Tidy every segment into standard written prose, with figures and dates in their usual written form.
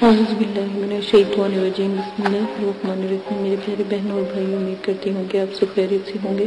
اعوذ باللہ من الشیطان الرجیم، بسم اللہ الرحمن الرحیم۔ میرے پیارے بہنوں اور بھائی، امید کرتی ہوں کہ آپ سب خیریت سے ہوں گے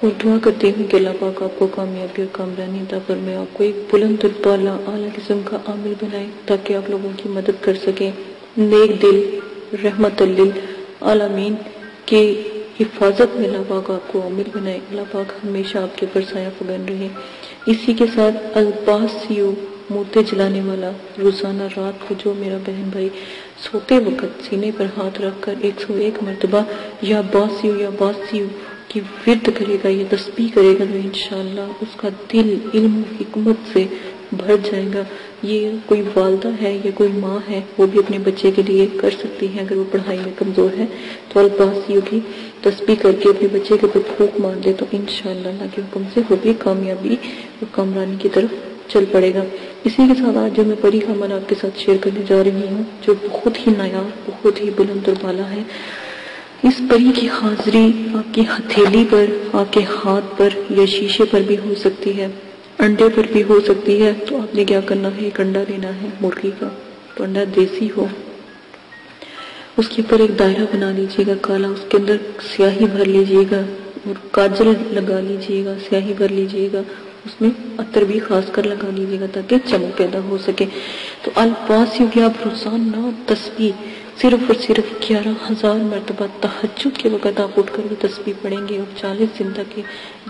اور دعا کرتی ہوں کہ اللہ پاک آپ کو کامیابی اور کامرانی عطا فرمائے، آپ کو ایک بلند اور بالا اعلیٰ قسم کا عامل بنائے تاکہ آپ لوگوں کی مدد کر سکیں۔ نیک دل رحمت للعالمین کی حفاظت میں اللہ پاک آپ کو عامل بنائے، اللہ پاک ہمیشہ آپ کے پر سایہ فگن رہے۔ اسی کے ساتھ الباسیو موتے جلانے والا، روزانہ رات کو جو میرا بہن بھائی سوتے وقت سینے پر ہاتھ رکھ کر 101 مرتبہ یا باسیو کی ورد کرے گا، یہ تسبیح کرے گا، تو انشاءاللہ اس کا دل علم و حکمت سے بھر جائے گا۔ یہ کوئی والدہ ہے یا کوئی ماں ہے، وہ بھی اپنے بچے کے لیے کر سکتی ہے۔ اگر وہ پڑھائی میں کمزور ہے تو الباسیو کی تسبیح کر کے اپنے بچے کے اوپر پھونک مار دے تو انشاءاللہ اللہ کے حکم سے وہ بھی کامیابی اور کامرانی کی طرف چل پڑے گا۔ اسی کے ساتھ آج جو میں پری کا عمل آپ کے ساتھ شیئر کرنے جا رہی ہوں، جو بہت ہی نایاب، بہت ہی بلند اور بالا ہے۔ اس پری کی حاضری آپ کی ہتھیلی پر، آپ کے ہاتھ پر یا شیشے پر بھی ہو سکتی ہے، انڈے پر بھی ہو سکتی ہے۔ تو آپ نے کیا کرنا ہے، ایک انڈا لینا ہے مرغی کا، تو انڈا دیسی ہو، اس کے اوپر ایک دائرہ بنا لیجئے گا کالا، اس کے اندر سیاہی بھر لیجئے گا اور کاجل لگا لیجئے گا، سیاہی بھر لیجئے گا، اس میں عطر بھی خاص کر لگا لیجئے گا تاکہ چمک پیدا ہو سکے۔ تو الباسیو کی آپ روزانہ تسبیح صرف اور صرف 11,000 مرتبہ تہجد کے وقت آپ اٹھ کر وہ تسبیح پڑھیں گے اور 40 دن تک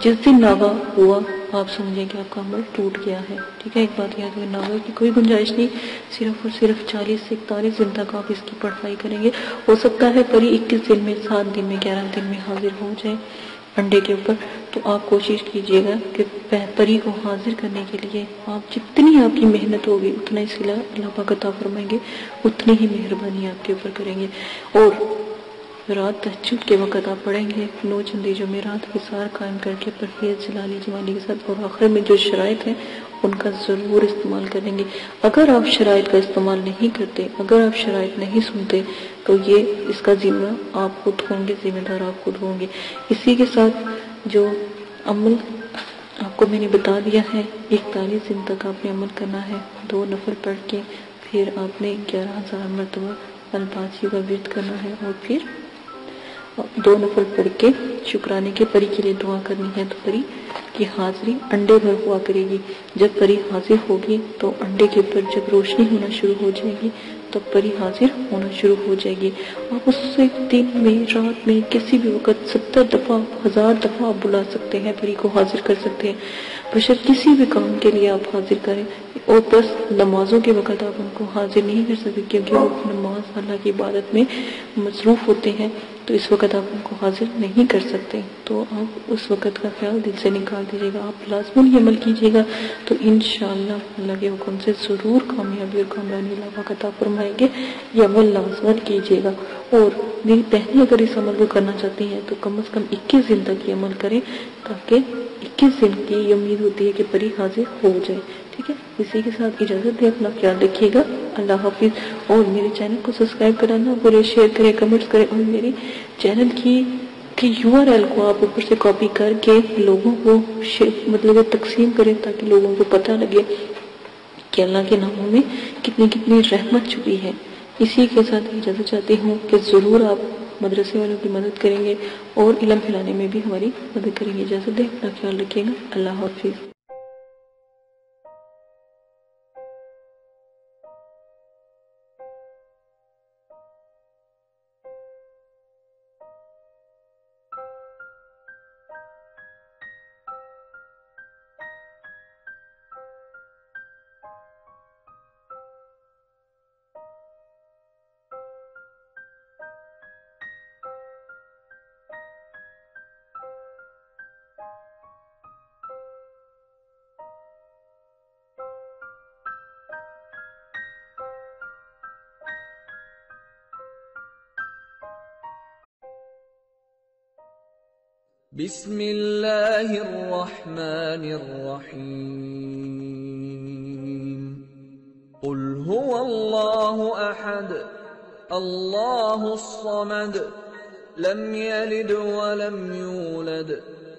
جس دن ناغہ ہوا آپ سمجھیں کہ آپ کا عمل ٹوٹ گیا ہے۔ ٹھیک ہے، ایک بات یاد ہے، ناغہ کی کوئی گنجائش نہیں، صرف اور صرف 40 سے 41 دن تک آپ اس کی پڑھائی کریں گے۔ ہو سکتا ہے پری 21 دن میں، 7 دن میں، 11 دن میں حاضر ہو جائے انڈے کے اوپر، تو آپ کوشش کیجئے گا کہ پری کو حاضر کرنے کے لیے آپ جتنی آپ کی محنت ہوگی اتنا ہی صلہ اللہ پاک عطا فرمائیں گے، اتنی ہی مہربانی آپ کے اوپر کریں گے۔ اور رات تہجد کے وقت آپ پڑھیں گے 9 چندی جمعرات وثار قائم کر کے پرہیز جلالی جوانی کے ساتھ، اور آخر میں جو شرائط ہیں ان کا ضرور استعمال کریں گے۔ اگر آپ شرائط کا استعمال نہیں کرتے، اگر آپ شرائط نہیں سنتے، تو یہ اس کا ذمہ آپ خود ہوں گے، ذمہ دار آپ خود ہوں گے۔ اسی کے ساتھ جو عمل آپ کو میں نے بتا دیا ہے، 41 دن تک آپ نے عمل کرنا ہے، 2 نفل پڑھ کے، پھر آپ نے 11,000 مرتبہ الباسیو کا ورد کرنا ہے، اور پھر 2 نفل پڑھ کے شکرانے کے پری کے لیے دعا کرنی ہے۔ تو پری کی حاضری انڈے بھر ہوا کرے گی۔ جب پری حاضر ہوگی تو انڈے کے اوپر جب روشنی ہونا شروع ہو جائے گی تو پری حاضر ہونا شروع ہو جائے گی۔ آپ اس سے دن میں، رات میں، کسی بھی وقت 70 دفعہ، 1000 دفعہ آپ بلا سکتے ہیں، پری کو حاضر کر سکتے ہیں، بشر کسی بھی کام کے لیے آپ حاضر کریں۔ اور بس نمازوں کے وقت آپ ان کو حاضر نہیں کر سکتے کیونکہ وہ نماز اللہ کی عبادت میں مصروف ہوتے ہیں، تو اس وقت آپ ان کو حاضر نہیں کر سکتے۔ تو آپ اس وقت کا خیال دل سے نکال دیجیے گا، آپ لازماً یہ عمل کیجیے گا، تو انشاءاللہ اللہ کے حکم سے ضرور کامیابی اور کامرانی اللہ پاک عطا فرمائیں گے۔ یہ عمل لازماً کیجیے گا۔ اور میری بہنیں اگر اس عمل کو کرنا چاہتی ہیں تو کم از کم 21 دن تک یہ عمل کریں، تاکہ 21 دن کی یہ امید ہوتی ہے کہ پری حاضر ہو جائے۔ ٹھیک ہے، اسی کے ساتھ اجازت دیں، اپنا خیال رکھیے گا، اللہ حافظ۔ اور میرے چینل کو سبسکرائب کرانا بولے، شیئر کریں، کمنٹس کریں، اور میری چینل کی URL کو آپ اوپر سے کاپی کر کے لوگوں کو مطلب تقسیم کریں تاکہ لوگوں کو پتہ لگے کہ اللہ کے ناموں میں کتنی کتنی رحمت چھپی ہے۔ اسی کے ساتھ اجازت چاہتی ہوں کہ ضرور آپ مدرسے والوں کی مدد کریں گے اور علم پھیلانے میں بھی ہماری مدد کریں گے۔ اجازت دیں، اپنا خیال رکھیے گا، اللہ حافظ۔ بسم اللہ الرحمن الرحیم۔ قل هو اللہ احد اللہ الصمد لم یلد ولم یولد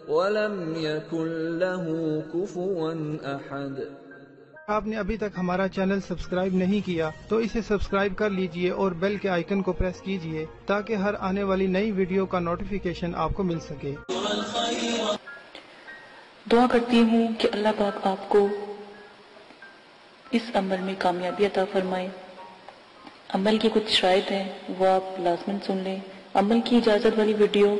ولم یکن له کفوا احد۔ آپ نے ابھی تک ہمارا چینل سبسکرائب نہیں کیا تو اسے سبسکرائب کر لیجئے اور بیل کے آئیکن کو پریس کیجئے تاکہ ہر آنے والی نئی ویڈیو کا نوٹیفیکیشن آپ کو مل سکے۔ دعا کرتی ہوں کہ اللہ پاک آپ کو اس عمل میں کامیابی عطا فرمائے۔ عمل کی کچھ شرائط ہیں وہ آپ لازماً سن لیں۔ عمل کی اجازت والی ویڈیو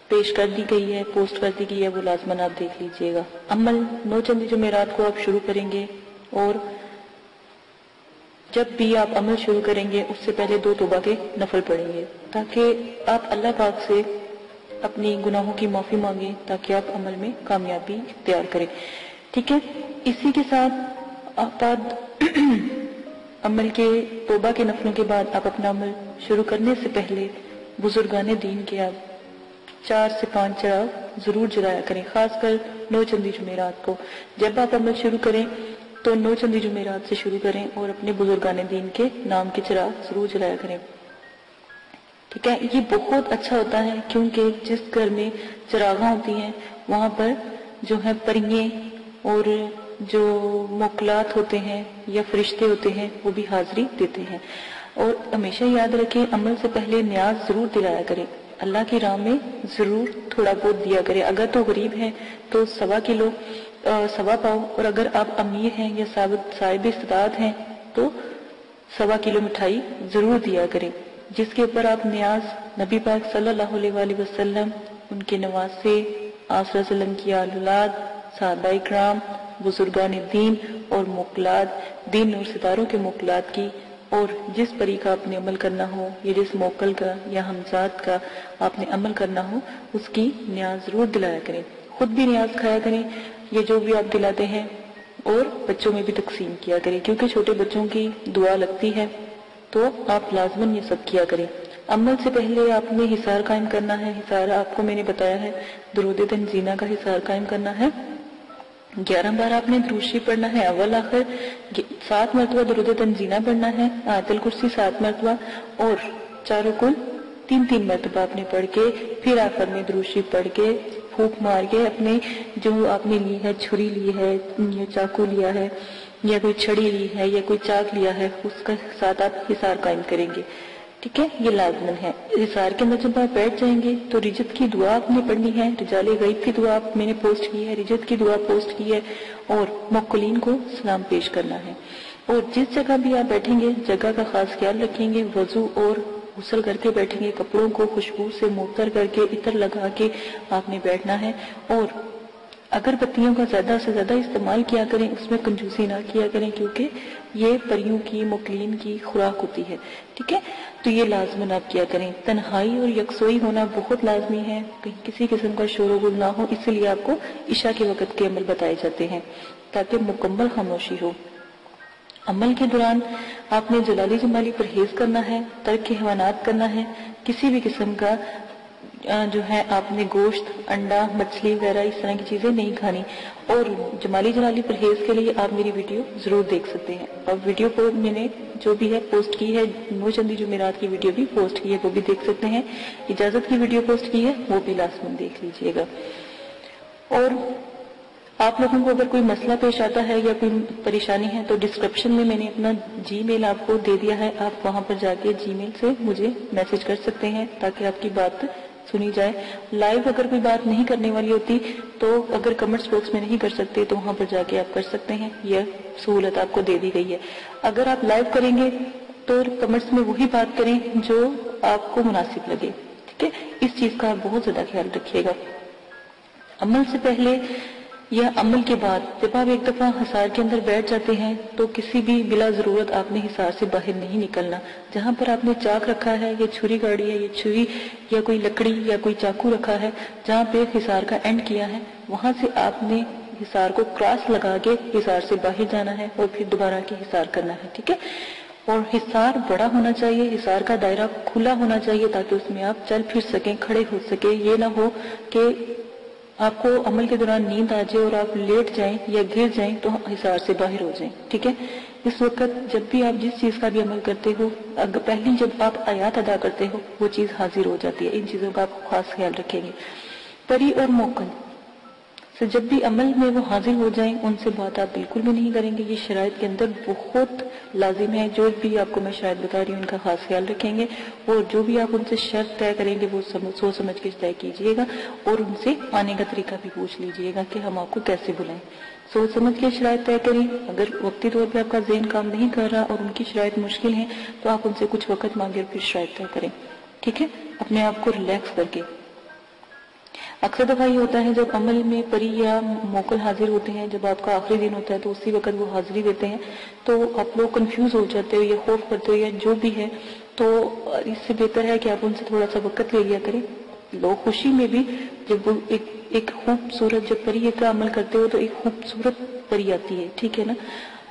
پیش کر دی گئی ہے، پوسٹ کر دی گئی ہے، وہ لازماً آپ دیکھ لیجئے گا۔ عمل 9 چندی جمعرات کو آپ شروع کریں گے اور جب بھی آپ عمل شروع کریں گے اس سے پہلے 2 توبہ کے نفل پڑھیں گے تاکہ آپ اللہ پاک سے اپنی گناہوں کی معافی مانگیں تاکہ آپ عمل میں کامیابی اختیار کریں، ٹھیک ہے۔ اسی کے ساتھ آپ عمل کے توبہ کے نفلوں کے بعد آپ اپنا عمل شروع کرنے سے پہلے بزرگان دین کے آپ 4 سے 5 چراغ ضرور جلایا کریں، خاص کر 9 چندی جمعرات کو۔ جب آپ عمل شروع کریں تو 9 چندی جمعرات سے شروع کریں اور اپنے بزرگان دین کے نام کے چراغ ضرور جلایا کریں، ٹھیک ہے۔ یہ بہت اچھا ہوتا ہے کیونکہ جس گھر میں چراغاں ہوتی ہیں وہاں پر جو ہے پریے اور جو موکلات ہوتے ہیں یا فرشتے ہوتے ہیں وہ بھی حاضری دیتے ہیں۔ اور ہمیشہ یاد رکھیں عمل سے پہلے نیاز ضرور دلایا کریں، اللہ کی راہ میں ضرور تھوڑا بہت دیا کریں۔ اگر تو غریب ہیں تو 1.25 کلو 1.25 پاؤ، اور اگر آپ امیر ہیں یا صاحب استطاعت ہیں تو 1.25 کلو مٹھائی ضرور دیا کریں، جس کے اوپر آپ نیاز نبی پاک صلی اللہ علیہ وآلہ وسلم، ان کے نواسے، آپ صلی اللہ علیہ وسلم کی اولاد، صحابہ اکرام، بزرگان دین اور موکلات، دین اور ستاروں کے موکلات کی، اور جس پری کا آپ نے عمل کرنا ہو یا جس موکل کا یا ہمزاد کا آپ نے عمل کرنا ہو اس کی نیاز ضرور دلایا کریں۔ خود بھی نیاز کھایا کریں یہ جو بھی آپ دلاتے ہیں، اور بچوں میں بھی تقسیم کیا کریں کیونکہ چھوٹے بچوں کی دعا لگتی ہے، تو آپ لازماً یہ سب کیا کریں۔ عمل سے پہلے آپ نے حصار قائم کرنا ہے۔ حصار آپ کو میں نے بتایا ہے درود تنزینہ کا حصار قائم کرنا ہے۔ 11 بار آپ نے درود شریف پڑھنا ہے اول آخر، 7 مرتبہ درود تنزینہ پڑھنا ہے، آیت الکرسی 7 مرتبہ، اور چاروں کل 3 مرتبہ آپ نے پڑھ کے پھر آخر میں درود شریف پڑھ کے پھونک مار کے اپنے جو آپ نے لی ہے، چھری لی ہے یا چاقو لیا ہے یا کوئی چھڑی لی ہے یا کوئی چاک لیا ہے، اس کا ساتھ آپ حصار قائم کریں گے، ٹھیک ہے۔ یہ لازمن ہے۔ حصار کے اندر جب آپ بیٹھ جائیں گے تو رجت کی دعا آپ نے پڑھنی ہے، رجال غیب کی دعا میں نے پوسٹ کی ہے، رجت کی دعا پوسٹ کی ہے، اور موکلین کو سلام پیش کرنا ہے۔ اور جس جگہ بھی آپ بیٹھیں گے جگہ کا خاص خیال رکھیں گے، وضو اور غسل کر کے بیٹھیں گے، کپڑوں کو خوشبو سے معطر کر کے عطر لگا کے آپ نے بیٹھنا ہے، اور اگر بتیوں کا زیادہ سے زیادہ استعمال کیا کریں، اس میں کنجوسی نہ کیا کریں کیونکہ یہ پریوں کی موکلین کی خوراک ہوتی ہے، ٹھیک ہے۔ تو یہ لازماً آپ کیا کریں۔ تنہائی اور یکسوئی ہونا بہت لازمی ہے، کہیں کسی قسم کا شور و غل نہ ہو، اس لیے آپ کو عشاء کے وقت کے عمل بتائے جاتے ہیں تاکہ مکمل خاموشی ہو۔ عمل کے دوران آپ نے جلالی جمالی پرہیز کرنا ہے، ترک حیوانات کرنا ہے، کسی بھی قسم کا جو ہے آپ نے گوشت، انڈا، مچھلی وغیرہ اس طرح کی چیزیں نہیں کھانی، اور جمالی جلالی پرہیز کے لیے آپ میری ویڈیو ضرور دیکھ سکتے ہیں۔ اور ویڈیو کو میں نے جو بھی ہے پوسٹ کی ہے، 9 چندی جمعرات کی ویڈیو بھی پوسٹ کی ہے، وہ بھی دیکھ سکتے ہیں۔ اجازت کی ویڈیو پوسٹ کی ہے، وہ بھی لازماً دیکھ لیجئے گا۔ اور آپ لوگوں کو اگر کوئی مسئلہ پیش آتا ہے یا کوئی پریشانی ہے تو ڈسکرپشن میں نے اپنا جی میل آپ کو دے دیا ہے، آپ وہاں پر جا کے جی میل سے مجھے میسج کر سکتے ہیں تاکہ آپ کی بات سنی جائے۔ لائیو اگر کوئی بات نہیں کرنے والی ہوتی تو اگر کمنٹس باکس میں نہیں کر سکتے تو وہاں پر جا کے آپ کر سکتے ہیں، یہ سہولت آپ کو دے دی گئی ہے۔ اگر آپ لائیو کریں گے تو کمنٹس میں وہی بات کریں جو آپ کو مناسب لگے، ٹھیک ہے۔ اس چیز کا آپ بہت زیادہ خیال رکھیے گا۔ عمل سے پہلے یا عمل کے بعد جب آپ ایک دفعہ حصار کے اندر بیٹھ جاتے ہیں تو کسی بھی بلا ضرورت آپ نے حصار سے باہر نہیں نکلنا۔ جہاں پر آپ نے چاک رکھا ہے یا چھری گاڑی ہے یا چھری یا کوئی لکڑی یا کوئی چاقو رکھا ہے، جہاں پہ حصار کا اینڈ کیا ہے وہاں سے آپ نے حصار کو کراس لگا کے حصار سے باہر جانا ہے اور پھر دوبارہ کے حصار کرنا ہے، ٹھیک ہے۔ اور حصار بڑا ہونا چاہیے، حصار کا دائرہ کھلا ہونا چاہیے تاکہ اس میں آپ چل پھر سکیں، کھڑے ہو سکیں۔ یہ نہ ہو کہ آپ کو عمل کے دوران نیند آ جائے اور آپ لیٹ جائیں یا گر جائیں تو حصار سے باہر ہو جائیں، ٹھیک ہے۔ اس وقت جب بھی آپ جس چیز کا بھی عمل کرتے ہو، پہلی جب آپ آیات ادا کرتے ہو وہ چیز حاضر ہو جاتی ہے۔ ان چیزوں کا آپ خاص خیال رکھیں گے۔ پری اور موکل تو جب بھی عمل میں وہ حاضر ہو جائیں ان سے بات آپ بالکل بھی نہیں کریں گے. یہ شرائط کے اندر بہت لازم ہے. جو بھی آپ کو میں شرائط بتا رہی ہوں ان کا خاص خیال رکھیں گے، اور جو بھی آپ ان سے شرط طے کریں گے وہ سوچ سمجھ کے طے کیجیے گا، اور ان سے آنے کا طریقہ بھی پوچھ لیجیے گا کہ ہم آپ کو کیسے بلائیں. سوچ سمجھ کے شرائط طے کریں. اگر وقتی طور پہ آپ کا ذہن کام نہیں کر رہا اور ان کی شرائط مشکل ہیں تو آپ ان سے کچھ وقت مانگے اور پھر شرائط طے کریں. ٹھیک ہے، اپنے آپ کو ریلیکس کر کے. اکثر دفعہ یہ ہوتا ہے جب عمل میں پری یا موکل حاضر ہوتے ہیں، جب آپ کا آخری دن ہوتا ہے تو اسی وقت وہ حاضری دیتے ہیں تو آپ لوگ کنفیوز ہو جاتے ہو یا خوف کرتے ہو یا جو بھی ہے. تو اس سے بہتر ہے کہ آپ ان سے تھوڑا سا وقت لے لیا کریں. لوگ خوشی میں بھی جب وہ ایک خوبصورت جب پری کا عمل کرتے ہو تو ایک خوبصورت پری آتی ہے. ٹھیک ہے نا،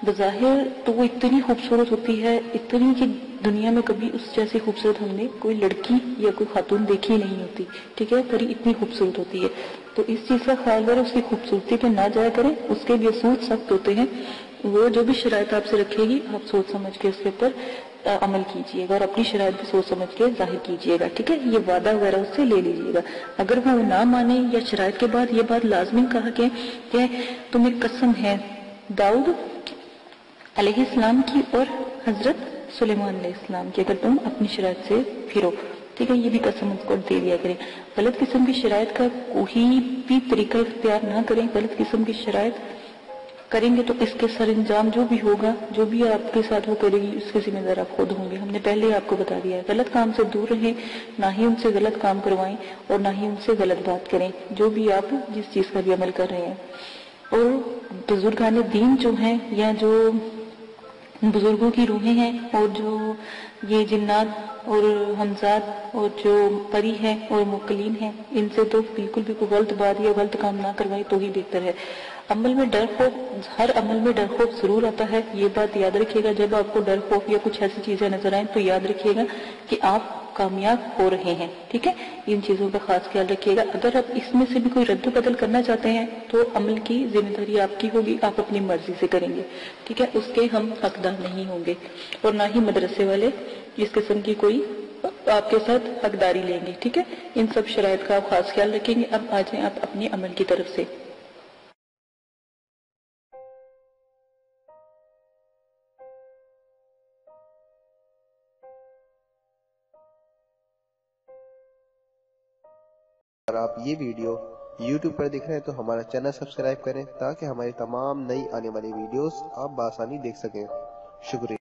بظاہر تو وہ اتنی خوبصورت ہوتی ہے، اتنی کہ دنیا میں کبھی اس جیسی خوبصورت ہم نے کوئی لڑکی یا کوئی خاتون دیکھی نہیں ہوتی. ٹھیک ہے، پری اتنی خوبصورت ہوتی ہے. تو اس چیز کا خیال کریں، اس کی خوبصورتی پہ نہ جایا کریں. اس کے بھی اصول سخت ہوتے ہیں. وہ جو بھی شرائط آپ سے رکھے گی آپ سوچ سمجھ کے اس کے اوپر عمل کیجیے گا، اور اپنی شرائط بھی سوچ سمجھ کے ظاہر کیجیے گا. ٹھیک ہے، یہ وعدہ وغیرہ اس سے لے لیجیے گا. اگر وہ نہ مانے یا شرائط کے بعد یہ بات لازمی کہا کہ تمہیں قسم ہے داؤد علیہ السلام کی اور حضرت سلیمان علیہ السلام کی، اگر تم اپنی شرائط سے پھرو. ٹھیک ہے، یہ بھی قسم اس کو دے دیا کریں. غلط قسم کی شرائط کا کوئی بھی طریقہ اختیار نہ کریں. غلط قسم کی شرائط کریں گے تو اس کے سر انجام جو بھی ہوگا، جو بھی آپ کے ساتھ وہ کرے گی اس کے ذمہ دار آپ خود ہوں گے. ہم نے پہلے آپ کو بتا دیا ہے. غلط کام سے دور رہیں، نہ ہی ان سے غلط کام کروائیں اور نہ ہی ان سے غلط بات کریں جو بھی آپ جس چیز کا بھی عمل کر رہے ہیں. اور بزرگان دین جو ہیں یا جو بزرگوں کی روحیں ہیں اور جو یہ جنات اور حمزات اور جو پری ہیں اور موکلین ہیں، ان سے تو بالکل بھی کوئی غلط بات یا غلط کام نہ کروائیں تو ہی بہتر ہے. عمل میں ڈر خوف، ہر عمل میں ڈر خوف ضرور آتا ہے. یہ بات یاد رکھیے گا. جب آپ کو ڈر خوف یا کچھ ایسی چیزیں نظر آئیں تو یاد رکھیے گا کہ آپ کامیاب ہو رہے ہیں. ٹھیک ہے، ان چیزوں کا خاص خیال رکھیے گا. اگر آپ اس میں سے بھی کوئی رد و بدل کرنا چاہتے ہیں تو عمل کی ذمہ داری آپ کی ہوگی، آپ اپنی مرضی سے کریں گے. ٹھیک ہے، اس کے ہم حقدار نہیں ہوں گے اور نہ ہی مدرسے والے اس قسم کی کوئی آپ کے ساتھ حقداری لیں گے. ٹھیک ہے، ان سب شرائط کا آپ خاص خیال رکھیں گے. اب آ جائیں آپ اپنے عمل کی طرف سے. اگر آپ یہ ویڈیو YouTube پر دیکھ رہے ہیں تو ہمارا چینل سبسکرائب کریں تاکہ ہماری تمام نئی آنے والی ویڈیوز آپ بآسانی دیکھ سکیں. شکریہ.